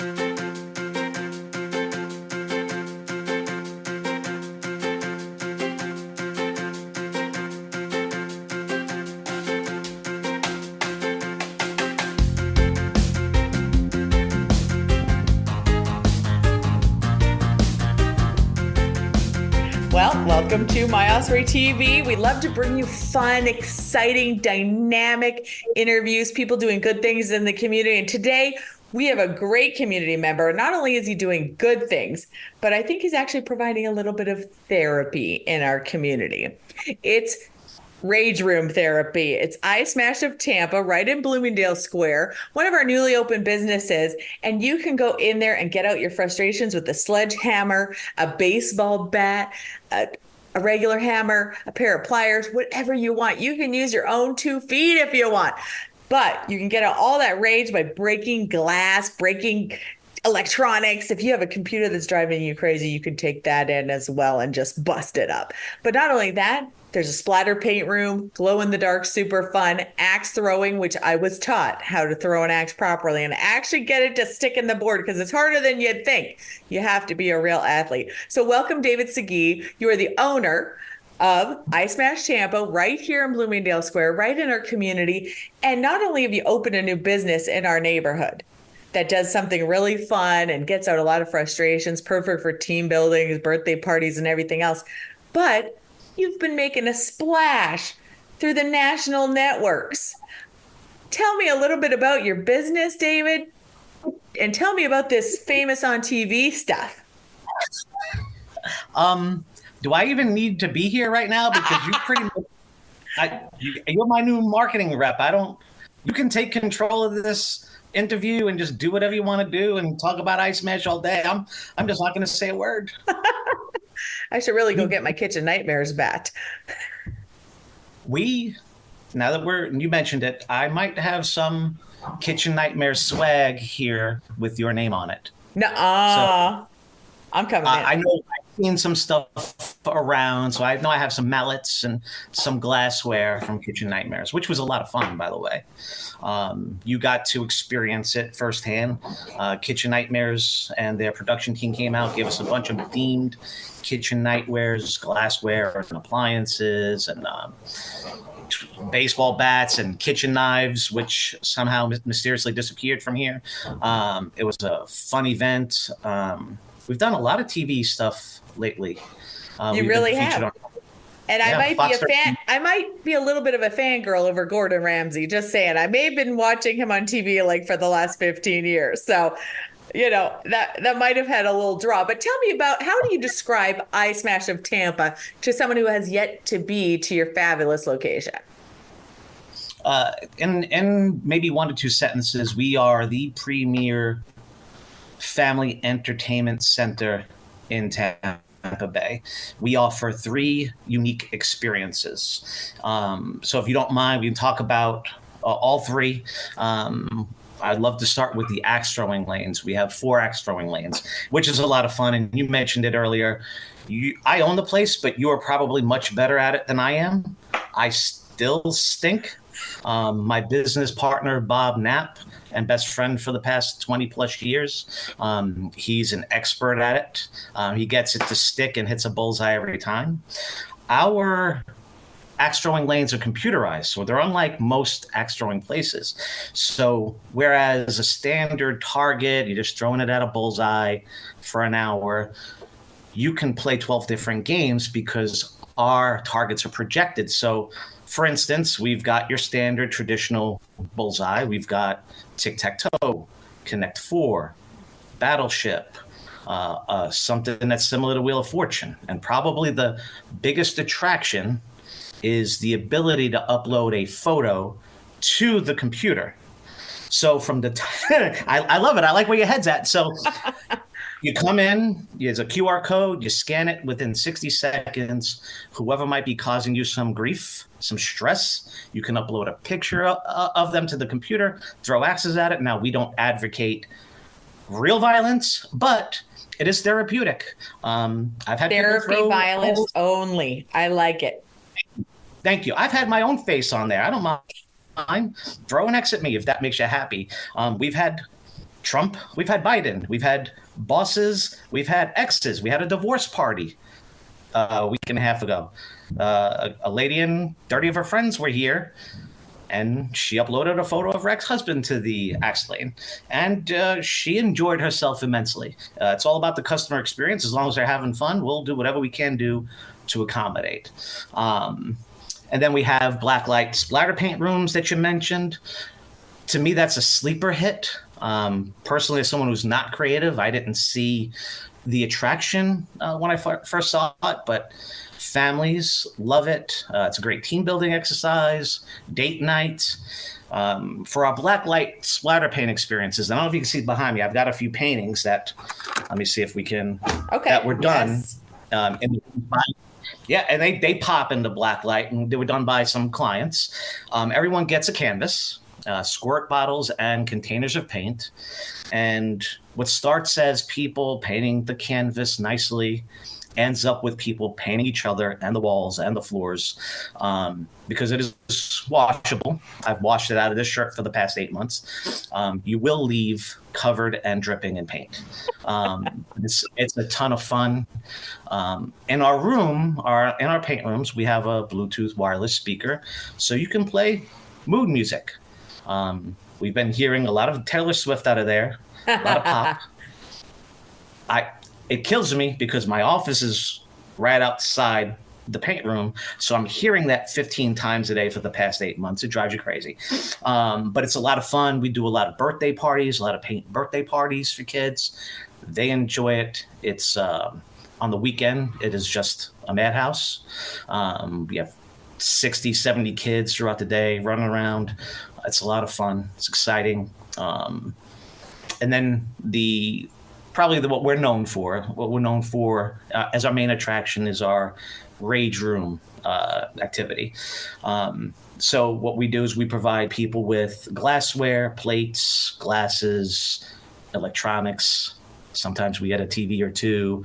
Well, welcome to My Osprey TV. We love to bring you fun, exciting, dynamic interviews, people doing good things in the community. And today we have a great community member. Not only is he doing good things, but I think he's actually providing a little bit of therapy in our community. It's Rage Room Therapy. It's iSMASH of Tampa, right in Bloomingdale Square, one of our newly opened businesses. And you can go in there and get out your frustrations with a sledgehammer, a baseball bat, a regular hammer, a pair of pliers, whatever you want. You can use your own 2 feet if you want. But you can get out all that rage by breaking glass, breaking electronics. If you have a computer that's driving you crazy, you can take that in as well and just bust it up. But not only that, there's a splatter paint room, glow in the dark, super fun, axe throwing, which I was taught how to throw an axe properly and actually get it to stick in the board because it's harder than you'd think. You have to be a real athlete. So welcome, David Segui. You are the owner of iSMASH Tampa right here in Bloomingdale Square, right in our community. And not only have you opened a new business in our neighborhood that does something really fun and gets out a lot of frustrations, perfect for team buildings, birthday parties, and everything else, but you've been making a splash through the national networks. Tell me a little bit about your business, David, and tell me about this famous on TV stuff. Do I even need to be here right now? Because you pretty much, you're my new marketing rep. You can take control of this interview and just do whatever you want to do and talk about iSMASH all day. I'm just not going to say a word. I should really go get my kitchen nightmares bat. Now that you mentioned it, I might have some kitchen nightmare swag here with your name on it. Nuh-uh. I'm coming in. I know I've seen some stuff around, so I know I have some mallets and some glassware from Kitchen Nightmares, which was a lot of fun, by the way. You got to experience it firsthand. Kitchen Nightmares and their production team came out, gave us a bunch of themed kitchen nightwares, glassware, and appliances, and baseball bats and kitchen knives, which somehow mysteriously disappeared from here. It was a fun event. We've done a lot of TV stuff lately. You really have. And yeah, I might be a fan. I might be a little bit of a fangirl over Gordon Ramsay. Just saying. I may have been watching him on TV like for the last 15 years. So, that might have had a little draw. But tell me about, how do you describe iSMASH of Tampa to someone who has yet to be to your fabulous location? In maybe 1 to 2 sentences, we are the premier family entertainment center in Tampa Bay. We offer 3 unique experiences. So if you don't mind, we can talk about all 3. I'd love to start with the axe throwing lanes. We have 4 axe throwing lanes, which is a lot of fun. And you mentioned it earlier. I own the place, but you are probably much better at it than I am. I still stink. My business partner, Bob Knapp, and best friend for the past 20 plus years. He's an expert at it. He gets it to stick and hits a bullseye every time. Our axe throwing lanes are computerized, so they're unlike most axe throwing places. So whereas a standard target, you're just throwing it at a bullseye for an hour, you can play 12 different games because our targets are projected. So for instance, we've got your standard traditional bullseye. We've got tic-tac-toe, Connect 4, Battleship, something that's similar to Wheel of Fortune. And probably the biggest attraction is the ability to upload a photo to the computer. So from I love it. I like where your head's at. So you come in, there's a QR code, you scan it within 60 seconds. Whoever might be causing you some grief, some stress, you can upload a picture of them to the computer, throw axes at it. Now, we don't advocate real violence, but it is therapeutic. I've had therapy violence only. I like it. Thank you. I've had my own face on there. I don't mind. Throw an X at me if that makes you happy. We've had Trump, we've had Biden, we've had bosses, we've had exes, we had a divorce party a week and a half ago. A lady and 30 of her friends were here, and she uploaded a photo of her ex-husband to the Axe Lane, and she enjoyed herself immensely. It's all about the customer experience. As long as they're having fun, we'll do whatever we can do to accommodate. And then we have blacklight splatter paint rooms that you mentioned. To me, that's a sleeper hit. Personally, as someone who's not creative, I didn't see the attraction when I first saw it, but families love it. It's a great team building exercise, date night. For our blacklight splatter paint experiences, I don't know if you can see behind me, I've got a few paintings that, let me see if we can, that were done. Yes. And they pop into blacklight, and they were done by some clients. Everyone gets a canvas, squirt bottles, and containers of paint. And what starts as people painting the canvas nicely ends up with people painting each other and the walls and the floors, because it is washable. I've washed it out of this shirt for the past 8 months. You will leave covered and dripping in paint. It's a ton of fun. In our room, in our paint rooms, we have a Bluetooth wireless speaker, so you can play mood music. We've been hearing a lot of Taylor Swift out of there, a lot of pop. It kills me because my office is right outside the paint room, so I'm hearing that 15 times a day for the past 8 months. It drives you crazy. But it's a lot of fun. We do a lot of birthday parties, a lot of paint birthday parties for kids. They enjoy it. It's on the weekend, it is just a madhouse. We have 60, 70 kids throughout the day running around. It's a lot of fun. It's exciting. And then what we're known for as our main attraction is our rage room activity. So what we do is we provide people with glassware, plates, glasses, electronics. Sometimes we get a TV or two,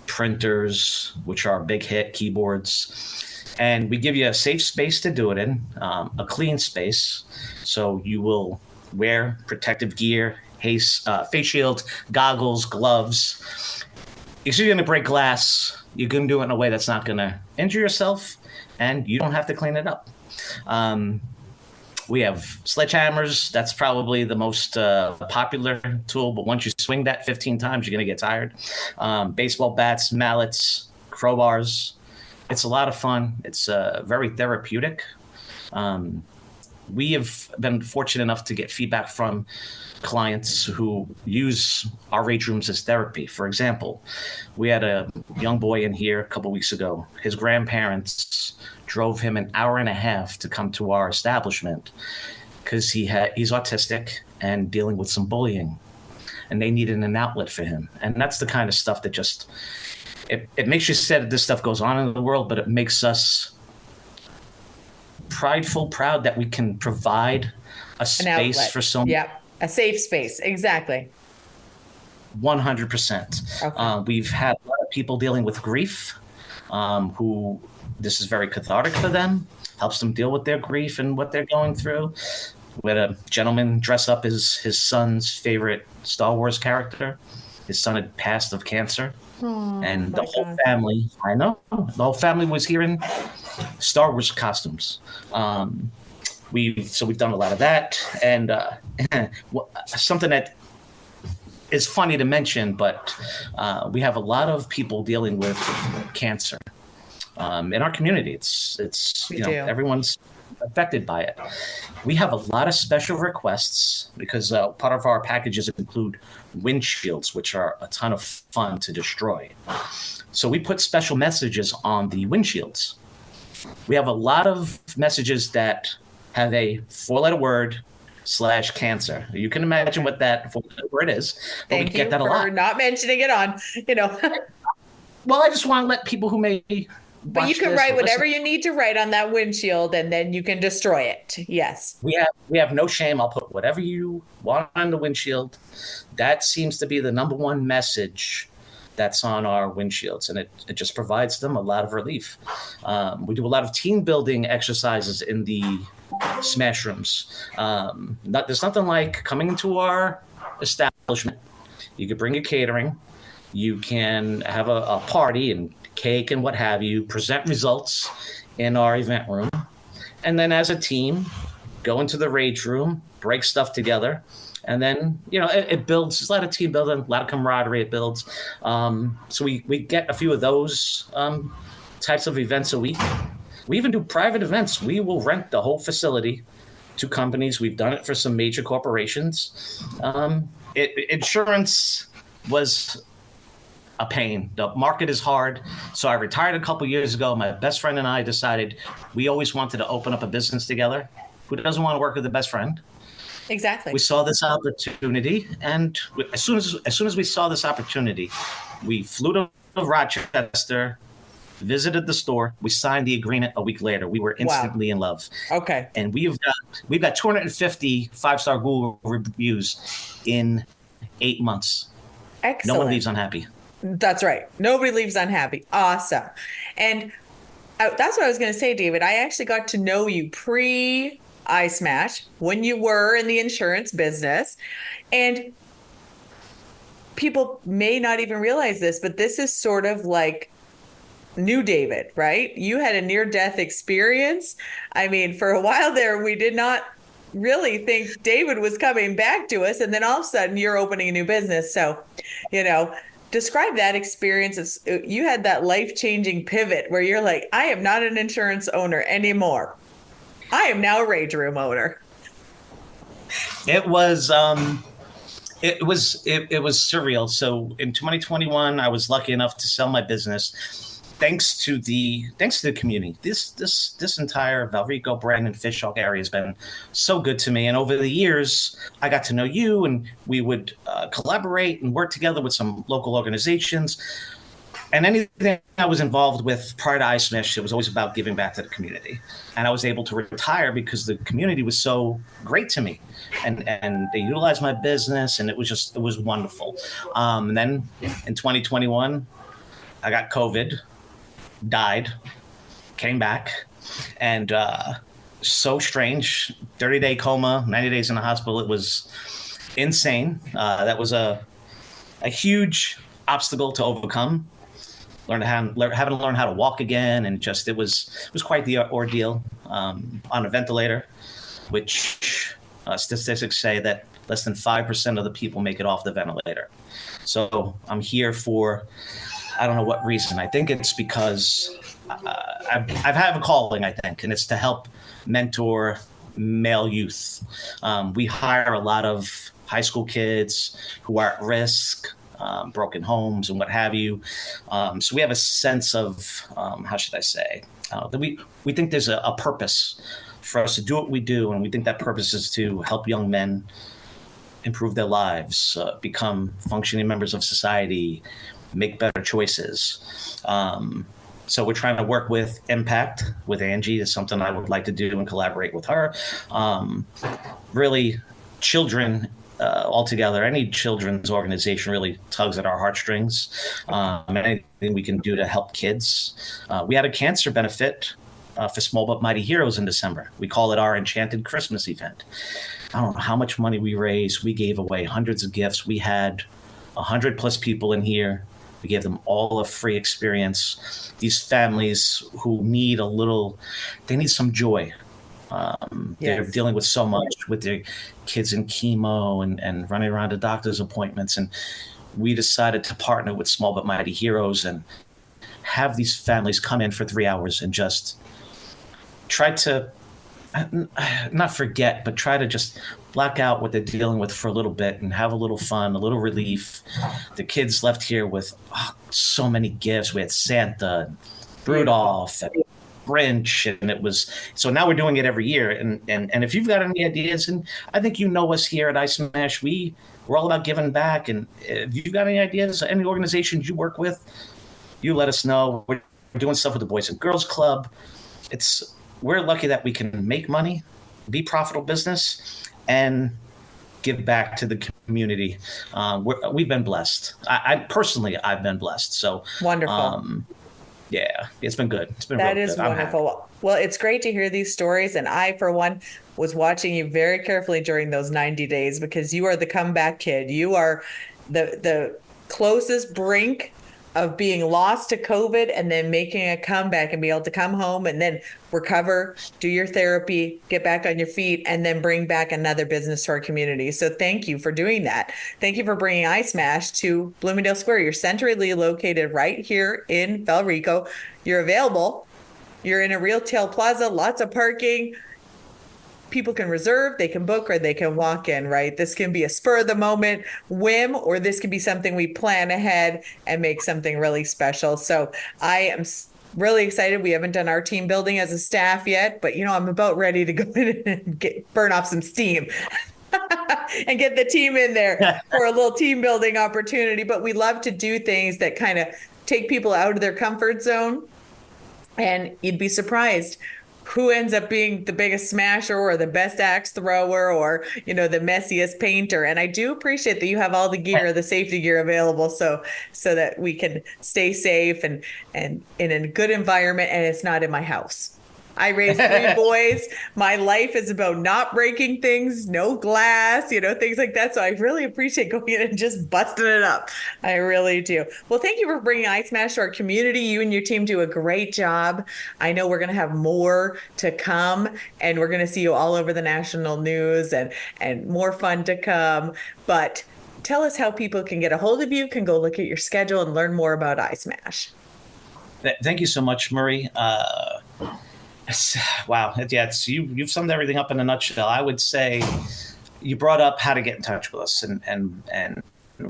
printers, which are a big hit, keyboards. And we give you a safe space to do it in, a clean space. So you will wear protective gear, face shield, goggles, gloves. If you're going to break glass, you're going to do it in a way that's not going to injure yourself, and you don't have to clean it up. We have sledgehammers. That's probably the most popular tool, but once you swing that 15 times, you're going to get tired. Baseball bats, mallets, crowbars. It's a lot of fun. It's very therapeutic. We have been fortunate enough to get feedback from clients who use our rage rooms as therapy. For example, we had a young boy in here a couple weeks ago. His grandparents drove him an hour and a half to come to our establishment because he's autistic and dealing with some bullying, and they needed an outlet for him. And that's the kind of stuff that just it makes you sad that this stuff goes on in the world, but it makes us proud that we can provide a space for someone. Yeah, a safe space. Exactly. 100%. Okay. We've had a lot of people dealing with grief, who this is very cathartic for them, helps them deal with their grief and what they're going through. We had a gentleman dress up as his son's favorite Star Wars character. His son had passed of cancer. And the whole family, the whole family was here in Star Wars costumes. We've done a lot of that. And something that is funny to mention, but we have a lot of people dealing with cancer in our community. It's everyone's affected by it. We have a lot of special requests because part of our packages include windshields, which are a ton of fun to destroy. So we put special messages on the windshields. We have a lot of messages that have a 4-letter word /cancer. You can imagine what that 4-letter word is. But Thank you for not mentioning it on, Well, I just want to let people who may But you can write whatever you need to write on that windshield, and then you can destroy it. Yes. We have no shame. I'll put whatever you want on the windshield. That seems to be the number one message that's on our windshields, and it just provides them a lot of relief. We do a lot of team building exercises in the smash rooms. There's nothing like coming into our establishment. You could bring your catering. You can have a party and cake and what have you, present results in our event room. And then as a team, go into the rage room, break stuff together. And then, it builds. There's a lot of team building, a lot of camaraderie it builds. So we get a few of those types of events a week. We even do private events. We will rent the whole facility to companies. We've done it for some major corporations. Insurance was a pain. The market is hard. So I retired a couple years ago. My best friend and I decided we always wanted to open up a business together. Who doesn't want to work with a best friend? Exactly. We saw this opportunity, and as soon as we saw this opportunity, we flew to Rochester, visited the store. We signed the agreement a week later. We were instantly in love. Okay. And we've got 250 5-star Google reviews in 8 months. Excellent. No one leaves unhappy. That's right. Nobody leaves unhappy. Awesome. And that's what I was going to say, David. I actually got to know you pre-iSMASH when you were in the insurance business. And people may not even realize this, but this is sort of like new David, right? You had a near-death experience. I mean, for a while there, we did not really think David was coming back to us. And then all of a sudden, you're opening a new business. So, describe that experience. You had that life-changing pivot where you're like, I am not an insurance owner anymore. I am now a rage room owner. It was surreal. So in 2021, I was lucky enough to sell my business. Thanks to the community. This entire Valrico, Brandon, Fishhawk area has been so good to me. And over the years, I got to know you, and we would collaborate and work together with some local organizations. And anything I was involved with prior to iSMASH, it was always about giving back to the community. And I was able to retire because the community was so great to me, and they utilized my business, and it was wonderful. And then in 2021, I got COVID. Died, came back, and so strange. 30-day coma, 90 days in the hospital. It was insane. That was a huge obstacle to overcome. Having to learn how to walk again, and it was quite the ordeal. On a ventilator, which statistics say that less than 5% of the people make it off the ventilator. So I'm here for, I don't know what reason. I think it's because I've had a calling, I think, and it's to help mentor male youth. We hire a lot of high school kids who are at risk, broken homes and what have you. So we have a sense of, how should I say, that we think there's a purpose for us to do what we do, and we think that purpose is to help young men improve their lives, become functioning members of society, make better choices. So we're trying to work with Impact with Angie. Is something I would like to do and collaborate with her. Really, children altogether, any children's organization really tugs at our heartstrings. Anything we can do to help kids. We had a cancer benefit for Small But Mighty Heroes in December. We call it our Enchanted Christmas event. I don't know how much money we raised. We gave away hundreds of gifts. We had 100+ people in here. We gave them all a free experience. These families who need they need some joy. They're dealing with so much with their kids in chemo and running around to doctor's appointments. And we decided to partner with Small But Mighty Heroes and have these families come in for 3 hours and just try to not forget, but try to just black out what they're dealing with for a little bit and have a little fun, a little relief. The kids left here with so many gifts. We had Santa, Rudolph, and Grinch, and it was so. Now we're doing it every year. And if you've got any ideas, and I think you know us here at iSMASH, we're all about giving back. And if you've got any ideas, any organizations you work with, you let us know. We're doing stuff with the Boys and Girls Club. We're lucky that we can make money, be profitable business, and give back to the community. We've been blessed. I've been blessed. So wonderful. Yeah, it's been good. It's been that real is good. wonderful. Well, it's great to hear these stories, and I, for one, was watching you very carefully during those 90 days because you are the comeback kid. You are the closest brink of being lost to COVID and then making a comeback and be able to come home and then recover, do your therapy, get back on your feet, and then bring back another business to our community. So thank you for doing that. Thank you for bringing iSMASH to Bloomingdale Square. You're centrally located right here in Valrico. You're available. You're in a retail plaza, lots of parking. People can reserve, they can book, or they can walk in, right? This can be a spur of the moment whim, or this can be something we plan ahead and make something really special. So I am really excited. We haven't done our team building as a staff yet, but I'm about ready to go in and burn off some steam and get the team in there for a little team building opportunity. But we love to do things that kind of take people out of their comfort zone. And you'd be surprised who ends up being the biggest smasher or the best axe thrower or, the messiest painter. And I do appreciate that you have all the gear, the safety gear available so that we can stay safe and in a good environment, and it's not in my house. I raised 3 boys. My life is about not breaking things, no glass, things like that. So I really appreciate going in and just busting it up. I really do. Well, thank you for bringing iSMASH to our community. You and your team do a great job. I know we're going to have more to come, and we're going to see you all over the national news and more fun to come. But tell us how people can get a hold of you, can go look at your schedule and learn more about iSMASH. Thank you so much, Marie. Wow. Yeah, you've summed everything up in a nutshell. I would say you brought up how to get in touch with us and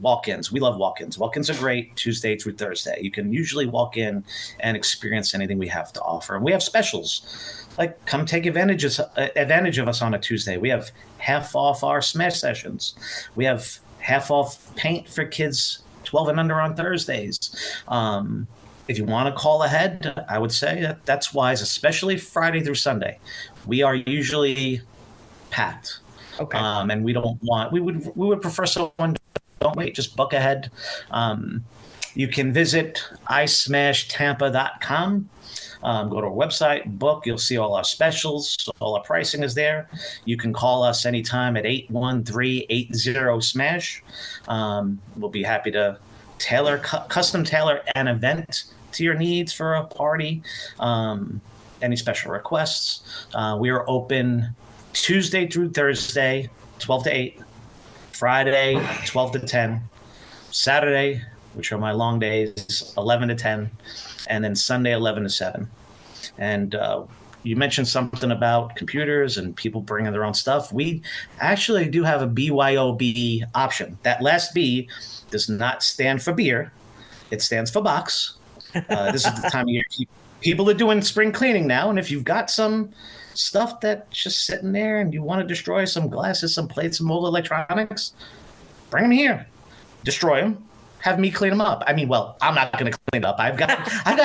walk-ins. We love walk-ins. Walk-ins are great Tuesday through Thursday. You can usually walk in and experience anything we have to offer. And we have specials. Like, come take advantage of us on a Tuesday. We have half off our smash sessions. We have half off paint for kids 12 and under on Thursdays. If you want to call ahead, I would say that's wise, especially Friday through Sunday. We are usually packed. Okay. And we would prefer someone, don't wait, just book ahead. You can visit iSmashTampa.com. Go to our website, book. You'll see all our specials. All our pricing is there. You can call us anytime at 813-80-SMASH. We'll be happy to custom tailor an event to your needs for a party, any special requests. We are open Tuesday through Thursday, 12 to 8, Friday, 12 to 10, Saturday, which are my long days, 11 to 10, and then Sunday, 11 to 7. And you mentioned something about computers and people bringing their own stuff. We actually do have a BYOB option. That last B does not stand for beer. It stands for box. This is the time of year people are doing spring cleaning now. And if you've got some stuff that's just sitting there and you want to destroy some glasses, some plates, some old electronics, bring them here. Destroy them. Have me clean them up. I mean, well, I'm not going to clean it up. I've got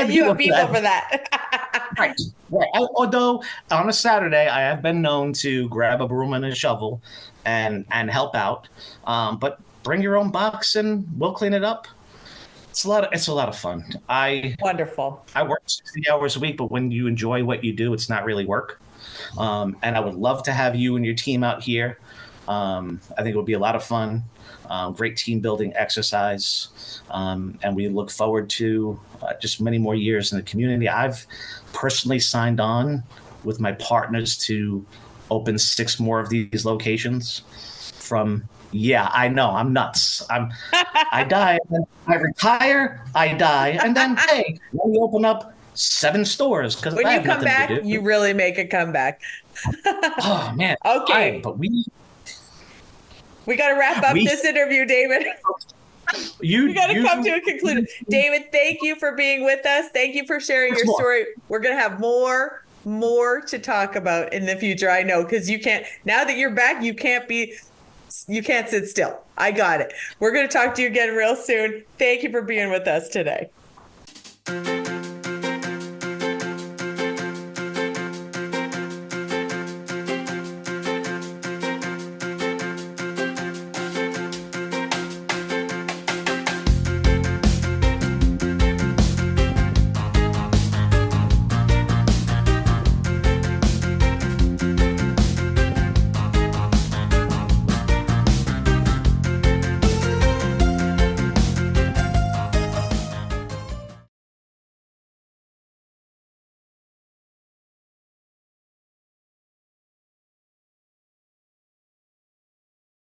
you have people for that. Right. Although on a Saturday, I have been known to grab a broom and a shovel and help out. But bring your own box and we'll clean it up. It's a lot of fun. Wonderful. I work 60 hours a week, but when you enjoy what you do, it's not really work. And I would love to have you and your team out here. I think it would be a lot of fun. Great team building exercise. And we look forward to just many more years in the community. I've personally signed on with my partners to open 6 more of these locations yeah, I know, I'm nuts. I die, and then I retire, I die, and then, hey, let me open up 7 stores. Because when you come back, you really make a comeback. Oh, man. Okay. But we got to wrap up this interview, David. We got to come to a conclusion. David, thank you for being with us. Thank you for sharing your story. We're going to have more to talk about in the future. I know, because now that you're back, you can't sit still. I got it. We're going to talk to you again real soon. Thank you for being with us today.